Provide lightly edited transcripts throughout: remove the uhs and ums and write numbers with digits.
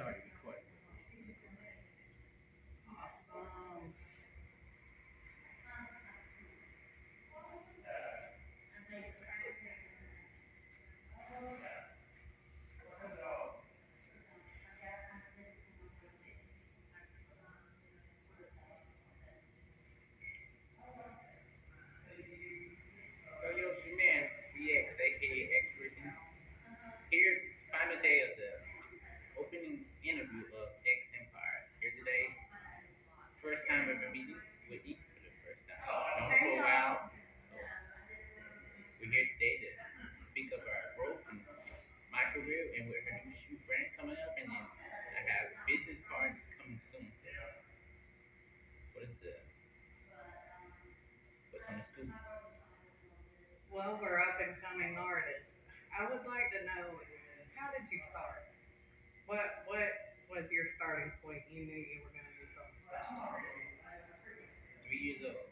already recording. Awesome. Yo, it's your man, BX, aka X Person, here, final day of the opening interview of X Empire. Here today, first time ever meeting Whitney for the first time. Known her for Hey a y'all. while. We're here today to speak of our growth in my career and with her new shoe brand coming up. And then I have business cards coming soon. So, what is the, what's on the scoop? Well, we're up and coming artists. I would like to know, how did you start? What was your starting point? You knew you were going to do something special. 3 years old,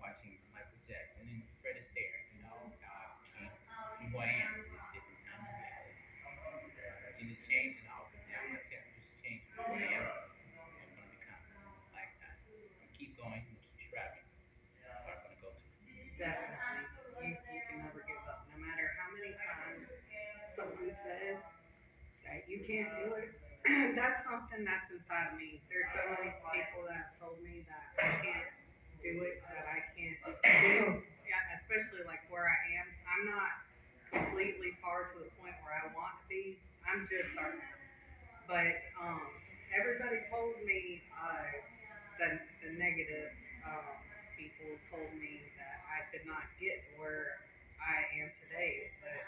watching Michael Jackson and Fred Astaire. You know how I became from who I am at this different time in my life. I've seen the change and all, but now my chapters change from who I am. I'm going to become lifetime. I'm keep going and keep striving. Where I'm going to go to. Definitely. You can never give up. No matter how many times someone says that you can't do it, that's something that's inside of me. There's so many people that have told me that I can't do it, that I can't do. Yeah, especially like where I am. I'm not completely far to the point where I want to be. I'm just starting. But everybody told me the negative people told me that I could not get where I am today. But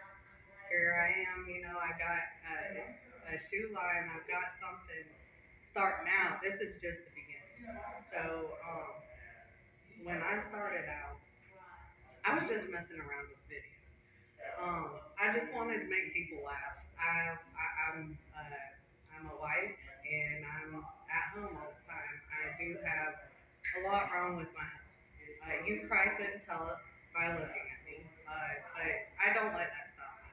here I am. You know, I got a shoe line. I've got something starting out. This is just the beginning. So when I started out, I was just messing around with videos. I just wanted to make people laugh. I'm a wife and I'm at home all the time. I do have a lot wrong with my health. You probably couldn't tell it by looking at me, but I don't let that stop me.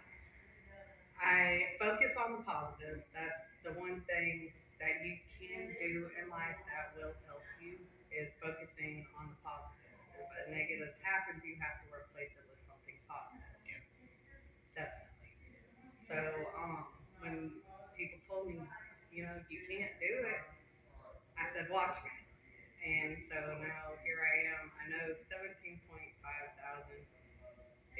I focus on the positives. That's the one thing that you can do in life that will help you is focusing on the positives. If a negative happens, you have to replace it with something positive. Yeah. Definitely. So when people told me, you know, you can't do it, I said, watch me. And so now here I am. I know 17.5 thousand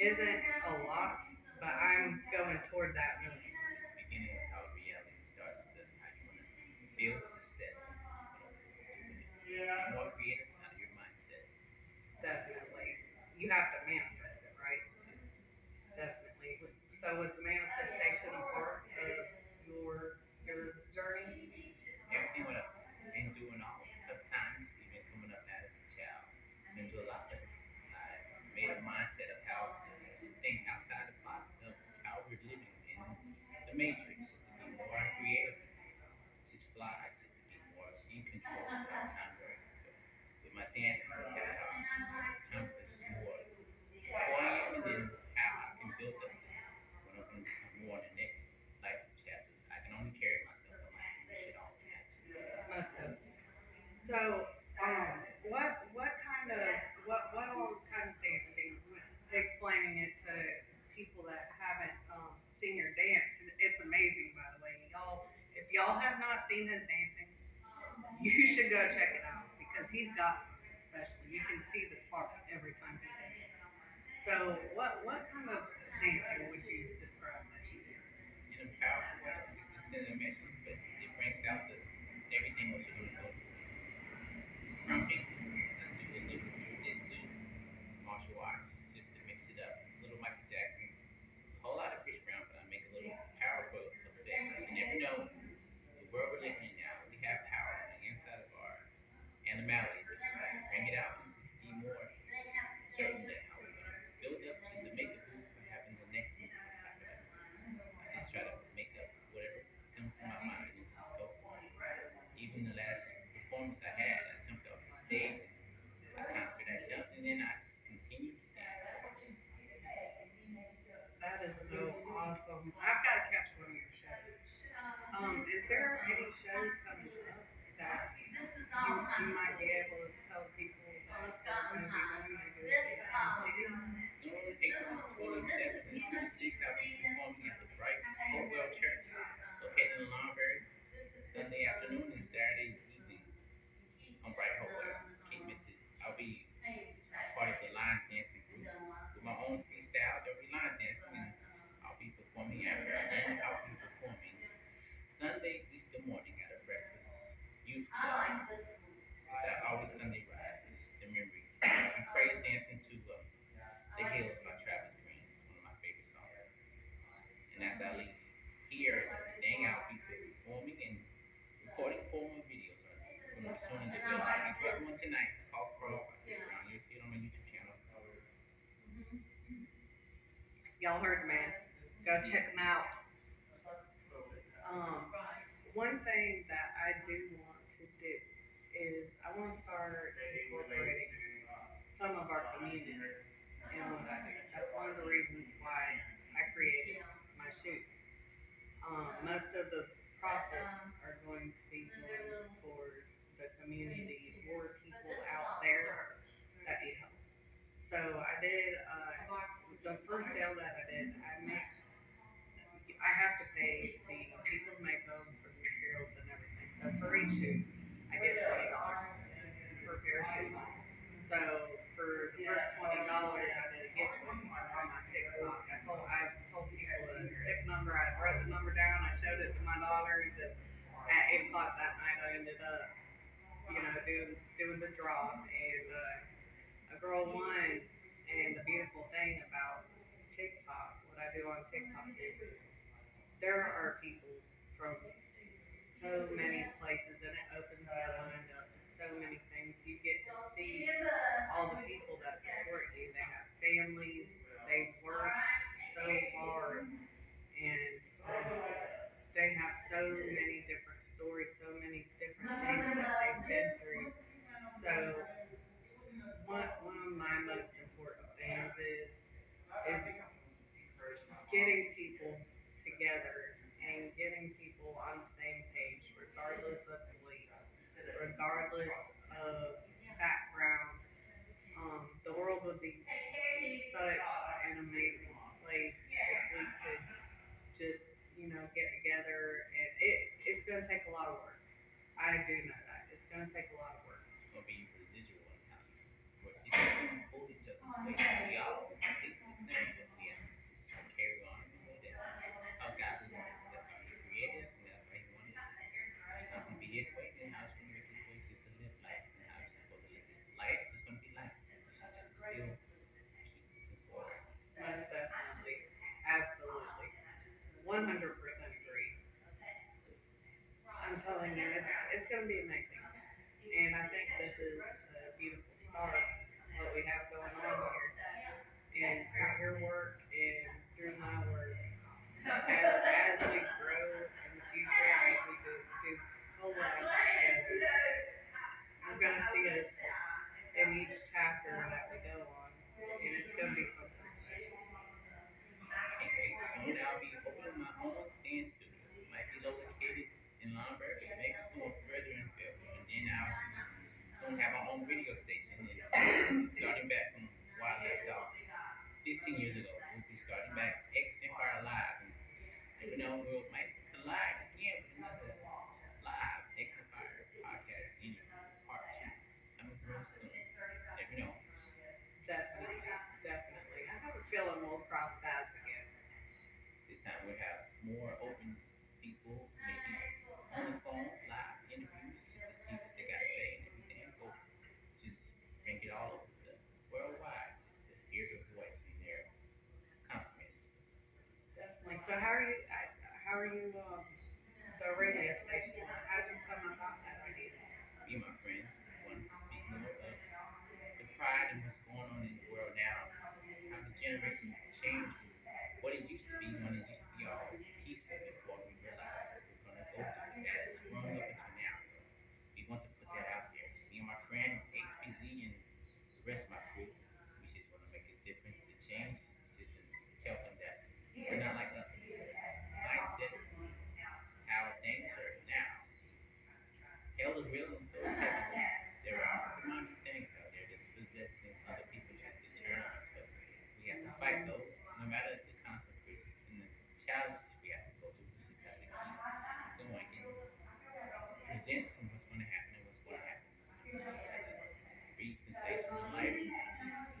isn't a lot, but I'm going toward that million. Just the beginning of how reality starts to how you want to build success. Doing it. Be more creative out of your mindset. Definitely. You have to manifest it, right? Yes. Definitely. So was the manifestation a part of your journey? Everything what I've been through and all tough times, even coming up as a child, been through a lot, but I made a mindset of how to think outside the box of how we're living in the matrix, just to be more creative, just fly, just to be more in control of how time works. So with my dancing, that's how I accomplish more who I am and then how I can build up to what I'm going to become more in the next life chapters. I can only carry myself alone. We should all do that too. Most of. So, what kind of what all kind of dancing? Explaining it to people that haven't seen your dance, it's amazing. By the way, y'all, if y'all have not seen his dancing, you should go check it out because he's got something special. You can see the spark every time he dances. So, what kind of dancing would you describe that you do? In a powerful way, it's just to send a message, but it brings out the everything what you're going to go through. Crumping, I do a little jujitsu, martial arts, just to mix it up. A little Michael Jackson, a whole lot of Chris Brown, but I make a little powerful effects. You never know the world we're living in now. We have power on the inside of our animality. Just bring it out and just be more certain that how we're gonna build up just to make a move for having the next move on top of that. I just try to make up whatever comes to my mind and just go on. Even the last performance I had, I jumped off the stage and I conquered that jump and then I just continued to dance. That is so awesome. I've got to catch one of your shows. Is there any shows coming up that you might be able to tell people that are going to be going? Maybe they can see you. Soon, April 27th and 26th, I'll be performing at the Bright Hopewell Church, located in Lombard, Sunday afternoon and Saturday evening on Bright Hopewell. Can't miss it. I'll be part of the line dancing group with my own freestyle. There'll be line dancing, and I'll be performing after. And I'll be performing Sunday, Easter morning at a breakfast youth club. It's at Always Sunday Rise. This is the memory. I'm praise dancing to The Hills by Travis Green. It's one of my favorite songs. And after I leave here, dang, I'll be performing and recording 4 more videos. Going to be soon in the video. I dropped one tonight. It's called Crawl by Chris Brown. You'll see it on my YouTube channel. Y'all heard the man. Go check him out. One thing that I do want to do is I want to start incorporating some of our community in what I do. That's one of the reasons why I created my shoes. Most of the profits are going to be going toward the community or people out there that need help. So I did the first sale that I did. I have to pay the people who make them for the materials and everything. So for each shoe, I get $20 per pair of shoes. So for the first $20, I did a giveaway on my TikTok. I told people to pick a number. I wrote the number down. I showed it to my daughters, and at 8 o'clock that night, I ended up, doing the draw, and a girl won. And the beautiful thing about TikTok, what I do on TikTok is there are people from so many places, and it opens your mind up to so many things. You get to see all the people that support you. They have families, they work so hard, and they have so many different stories, so many different things that they've been through. So one of my most important things is getting people together and getting people on the same page, regardless of beliefs, regardless of background. The world would be such an amazing place if we could just, get together. And it's going to take a lot of work. I do know that. It's going to take a lot of work. It's going to be residual in how you work together and hold each other's weight. We all think the same, but we have to just carry on and know that how God wants. That's how He created us, and that's how He wanted it. It's not going to be His way, then how it's going to make His way is just to live life and how it's supposed to live it. Life is going to be life. You just have to still keep moving forward. Most definitely. Absolutely. 100% agree. I'm telling you, it's going to be amazing. And I think this is a beautiful start, what we have going on here. And through your work and through my work, as we grow in the future, as we do collabs together, you're going to see us in each chapter that we go on. And it's going to be something special. Can't wait. Soon I'll be opening my own dance studio. It might be located in Lombard, maybe somewhere further in Fairfield. And then I'll soon have my own radio station. And starting back from where I left off 15 years ago, we'll be starting back X Empire Live. And we might collide again with another live X Empire podcast in part 2. Coming real soon. Never know. Definitely. I have a feeling we'll cross paths again. This time we'll have more open people, maybe on the phone, live interviews, just to see what they gotta say and everything. Hope just bring it all over the worldwide, just to hear their voice and their compliments. Definitely. So how are you the radio station? How'd you come about that idea? Me and my friends wanted to speak more of the pride and what's going on in the world now, how the generation changed what it used to be when it used to be all peaceful before we realized what we're going to go through as growing up into now. So we want to put that out there. Me and my friend HBZ and the rest of my crew, we just want to make a difference to change, just to tell them that we're not like others. Mindset, how things sensational life. Just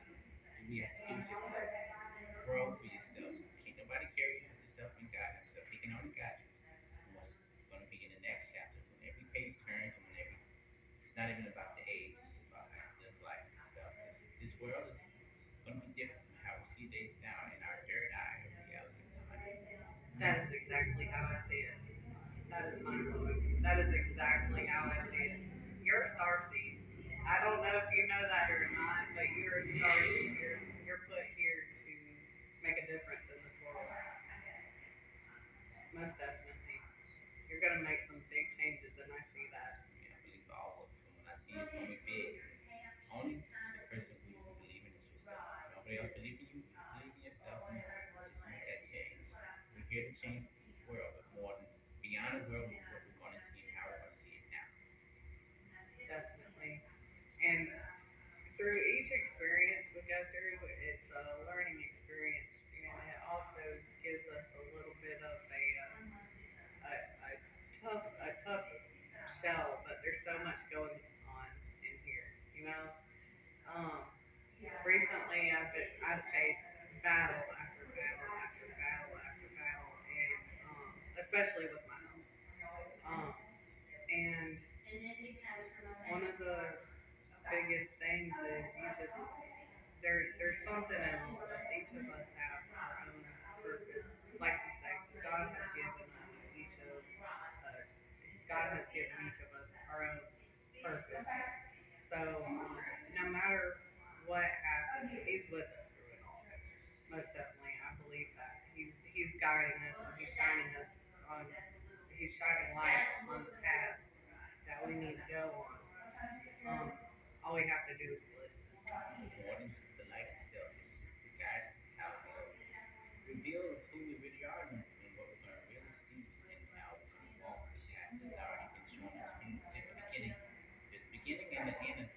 we have to do is just to grow for yourself. Can't nobody carry you but yourself and God Himself. He can only guide you. What's going to be in the next chapter? When every page turns, and when every it's not even about the age. It's about how you live life itself. This world is going to be different from how we see things now in our third eye of reality of time. That is exactly how I see it. That is mind blowing. That is exactly how I see it. You're a star seed. I don't know if you know that or not, but you're a star seed. You're put here to make a difference in this world. Most definitely. You're gonna make some big changes, and I see that. Yeah, I believe all of them. When I see it's going to be big, only the person who you believe in is yourself. Nobody else believe in you. You believe in yourself, and just make that change. We're here to change the world, but more than beyond the world, what we're going to see and how we're going to see it now. Definitely. And through each experience we go through, it's a learning experience, and it also gives us a little bit of a tough shell. But there's so much going on in here, you know. Um, Recently, I've faced battle after battle after battle after battle, and especially with my health. And one of the biggest things is there's something in all of us. Each of us have our own purpose. Like you say, God has given us each of us. God has given each of us our own purpose. So no matter what happens, He's with us through it all. Most definitely, I believe that He's guiding us and He's shining us on. He's shining light on the paths that we need to go on. Um, all we have to do is listen. It's more than just the light itself. It's just the guidance of how it'll reveal who we really are and what we're going to really see and how we're going to walk the path that's already been shown us from just the beginning. Just the beginning and the end of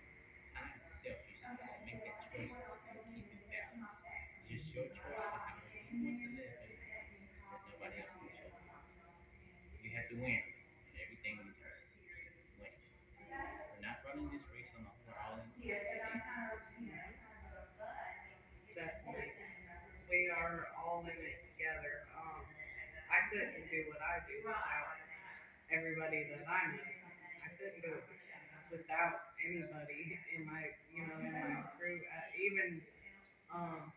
time itself. You just have to make that choice and keep it balanced. It's just your choice on how you want to live and let nobody else control you. You have to win. And everything we do is just keep winning. We're not running this race alone. We're all in it at the same time. Definitely, we are all in it together. I couldn't do what I do without everybody that I know. I couldn't do it without anybody in my crew. Even um,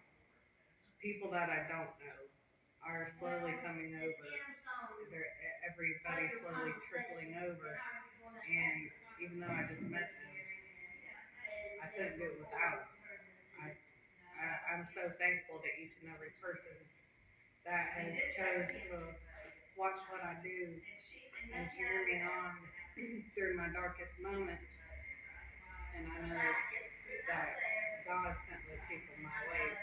people that I don't know are slowly coming over. Everybody's slowly trickling over, and even though I just met them, I couldn't do it without them. I'm so thankful to each and every person that has chose to watch what I do and cheer me on through my darkest moments. And I know that God sent those people my way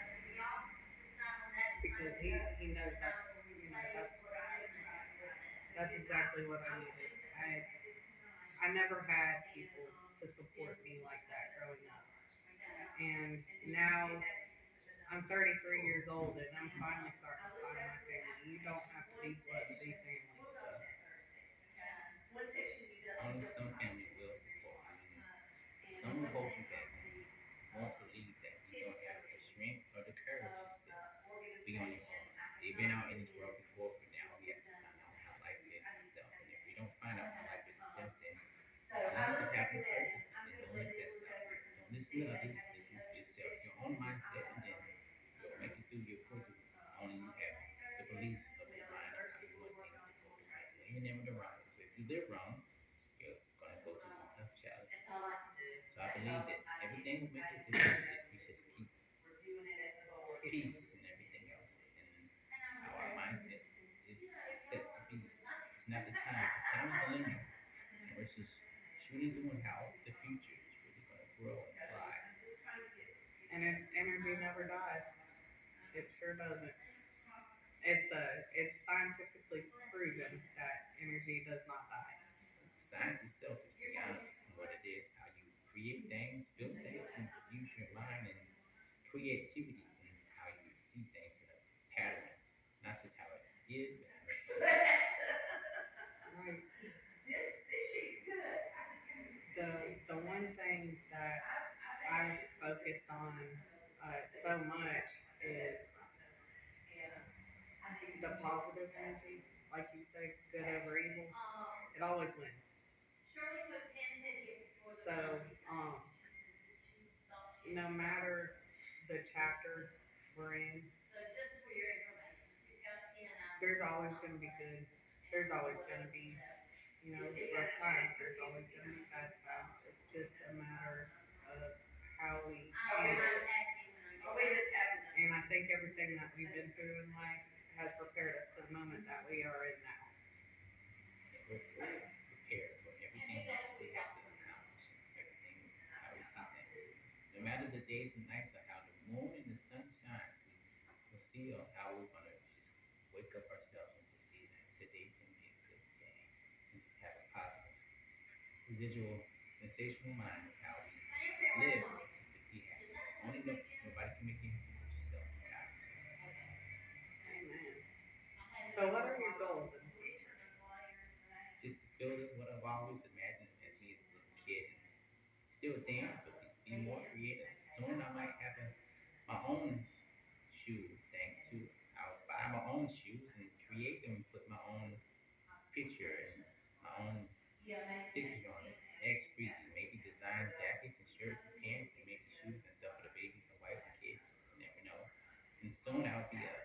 because He knows that's exactly what I needed. I never had people to support me like that growing up, and now I'm 33 years old and I'm finally starting to find my family. You don't have to be blood to be family. Only some family will support you. Some will hold you back and won't believe that you don't have the strength or the courage just to be on your own. They've been out in this world before, but now we have to find out how life is itself. And if we don't find out how life is itself, then as long as you have no purpose, then don't let that stop you. Don't listen to others, listen to yourself, your own mindset, and then you'll make it through, you'll pull through. Only you have the beliefs of your mind of how you want things to go the right way and never the wrong way. But if you live wrong, you're gonna go through some tough challenges. So I believe that everything will make a difference if we just keep peace and everything else and how our mindset is set to be. It's not the time, because time is a limit. And we're just truly doing how the future is really gonna grow and fly. And energy never dies. It sure doesn't. It's scientifically proven that energy does not die. Science itself is beyond what it is, how you create things, build things, and use your mind and creativity and how you see things in a pattern, not just how it is, but how it's supposed to be. Right. The one thing that I focused on so much is the positive energy. Like you say, good over evil. It always wins. So, um, no matter the chapter we're in, there's always going to be good. There's always going to be, rough times. There's always going to be bad times. It's just a matter of how we handle it. And I think everything that we've been through in life has prepared us to the moment that we are in now. We're fully prepared for everything that we have to accomplish, everything how we see things. No matter the days and nights or how the moon and the sun shines, we'll see how we're gonna just wake up ourselves and to see that today's gonna be a good day and just have a positive, residual, sensational mind of how we live to be happy. Only nobody can make you happy but yourself, God. Amen. So, what are your goals in the future? Just to build up what I've always imagined as me as a little kid and still dance, but be more creative. Soon I might have my own shoe thing too. I'll buy my own shoes and create them and put my own picture and my own signature on it. X Breezy, maybe design jackets and shirts and pants and maybe shoes and stuff for the babies and wives and kids. You never know. And soon I'll be a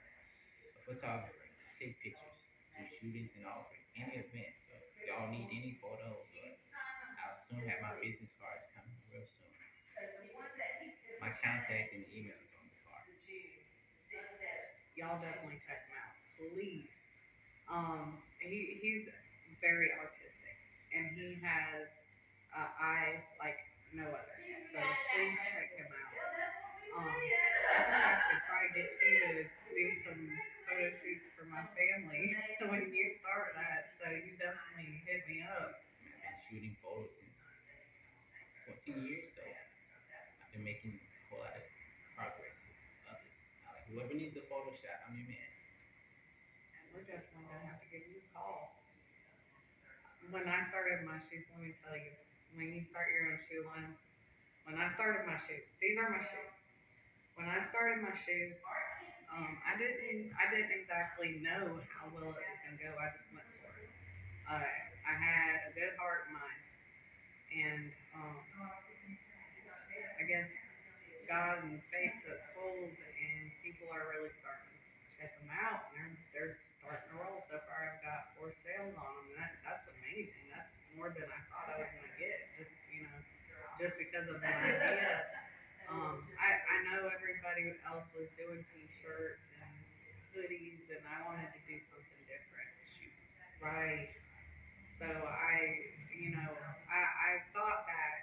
photographer. Take pictures, do shootings and all for any event. So if y'all need any photos or I'll soon have my business cards coming real soon. My contact and email is on the card. Y'all definitely check him out, please. He's very artistic, and he has eye like no other. So please check him out. I think I could probably get you to do some photo shoots for my family when you start that. So you definitely hit me up. I've been shooting photos since 14 years, so I've been making a whole lot of progress with others. Like whoever needs a photo shot, I'm your man. We're definitely gonna have to give you a call. When I started my shoes, let me tell you, when you start your own shoe line, when I started my shoes, these are my shoes. When I started my shoes, I didn't exactly know how well it was gonna go. I just went for it. I had a good heart and mind, and I guess God and faith took hold, and people are really starting to check them out, and they're starting to roll. So far, I've got 4 sales on them. That's amazing. That's more than I thought I was gonna get. Just because of an idea. I know everybody else was doing T-shirts and hoodies, and I wanted to do something different. Shoes. Right. So I thought back,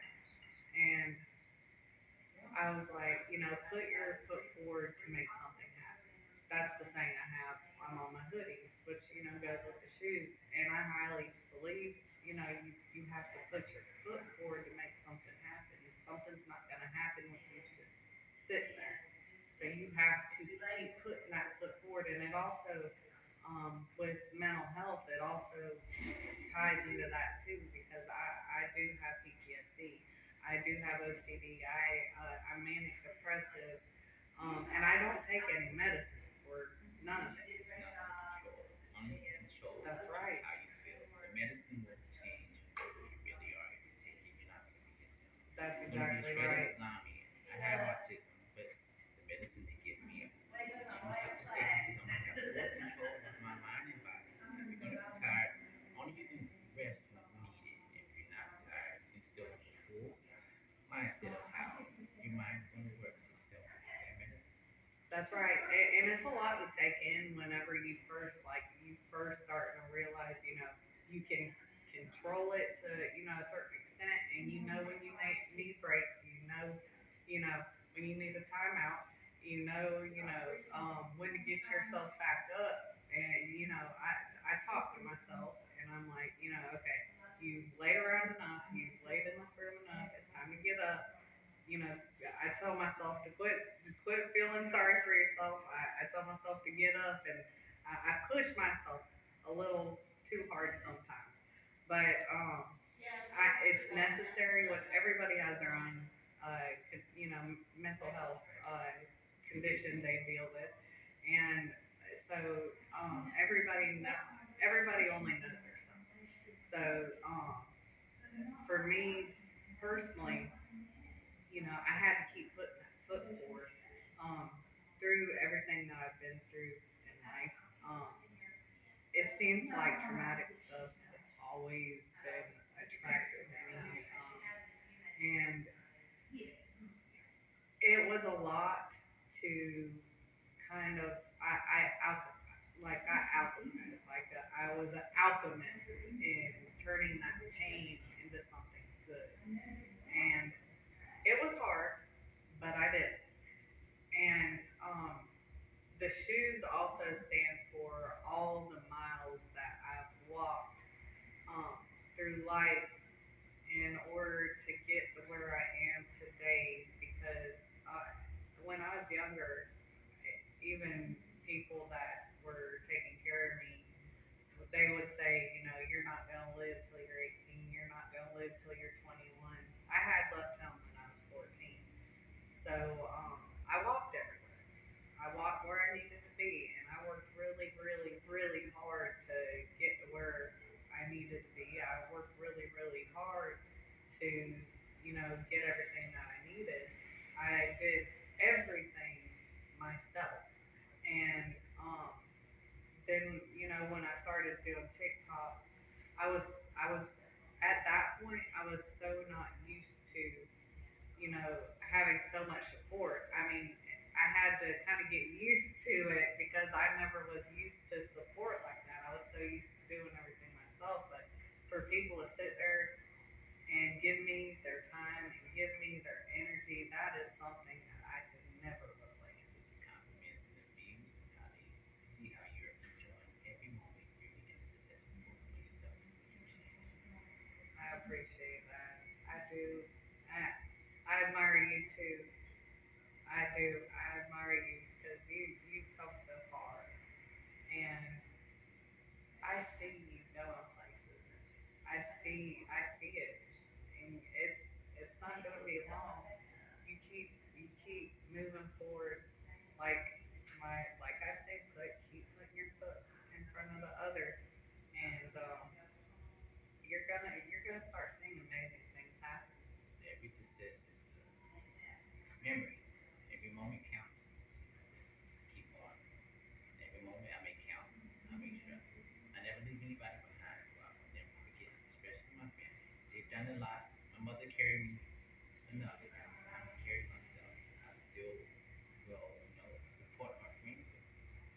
and I was like, put your foot forward to make something happen. That's the saying I have on all my hoodies, which, goes with the shoes. And I highly believe, you have to put your foot forward to make something happen. Something's not going to happen with you just sitting there. So you have to keep putting that foot forward. And it also, with mental health, it also ties into that too, because I do have PTSD. I do have OCD. I'm manic depressive, and I don't take any medicine for none of it. It's not under control. Uncontrollable. That's right. How you feel. The medicine will change who you really are if you take it. You're not going to be yourself. That's You're going to be a exactly shredded right. zombie. I have autism, but the medicine they give me, I choose not to take it because I'm going to have full control of my mind and body. If you're going to be tired, only you can rest when needed. If you're not tired, you can still have a full mindset of how your mind is going to work. So still that medicine. That's right, and it's a lot to take in whenever you first starting to realize, you can control it to, a certain extent, and when you need breaks, when you need a timeout, when to get yourself back up, and I talk to myself, and I'm like, okay, you've laid around enough, you've laid in this room enough, it's time to get up. I tell myself to quit feeling sorry for yourself. I tell myself to get up, and I push myself a little too hard sometimes. But it's necessary, which everybody has their own mental health condition they deal with, and so everybody only knows their something. So for me personally, I had to keep putting that foot forward through everything that I've been through in life. Um, it seems like traumatic stuff has always been attractive to me, and it was a lot to kind of I alchemized I was an alchemist in turning that pain into something good, and it was hard, but I did it. And the shoes also stand for all the miles that I've walked um, through life in order to get to where I am today. Because when I was younger, even people that were taking care of me, they would say, you're not going to live till you're 18, you're not going to live till you're 21. I had left home when I was 14. So I walked everywhere. I walked where I needed to be, and I worked really, really, really hard to get to where I needed to be. I worked really, really hard to, get everything that I needed. I did everything myself, and then when I started doing TikTok, I was at that point I was so not used to having so much support. I mean, I had to kind of get used to it because I never was used to support like that. I was so used to doing everything myself. But for people to sit there and give me their time and give me their energy, that is something that I could never replace. The compliments and the views and how they see how you're enjoying every moment you're being successful for yourself and what you change. I appreciate that. I do. I admire you too. I do. I admire you because you've come so far, and I see you going places. I see it, and it's not going to be long. You keep moving forward, like like I say, keep putting your foot in front of the other, and you're gonna start seeing amazing things happen. So every success is a memory. Every moment counts. Keep on. Every moment I make count. I make sure I never leave anybody behind. Well, I'll never forget, especially my family. They've done a lot. My mother carried me enough. Now it's time to carry myself. I still will, support my friends, but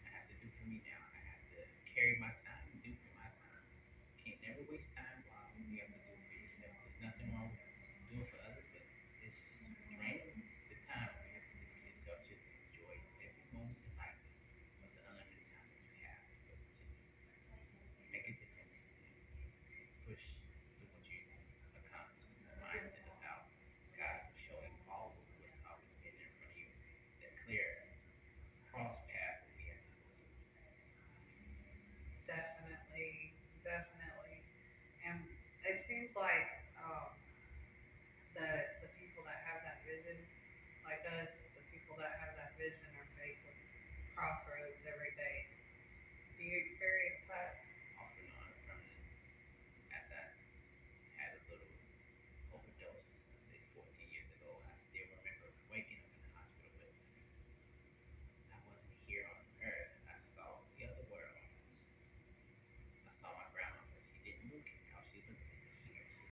I have to do for me now. I have to carry my time and do for my time. Can't never waste time while you have to do for yourself. There's nothing wrong with doing for others, but it's draining the time you have to do for yourself just to enjoy every moment in life with the unlimited time that you have. But just make a difference and push to what you accomplish. The mindset of how God will show you all of what's always been there in front of you, that clear cross path that we have to go through. Definitely, definitely. And it seems like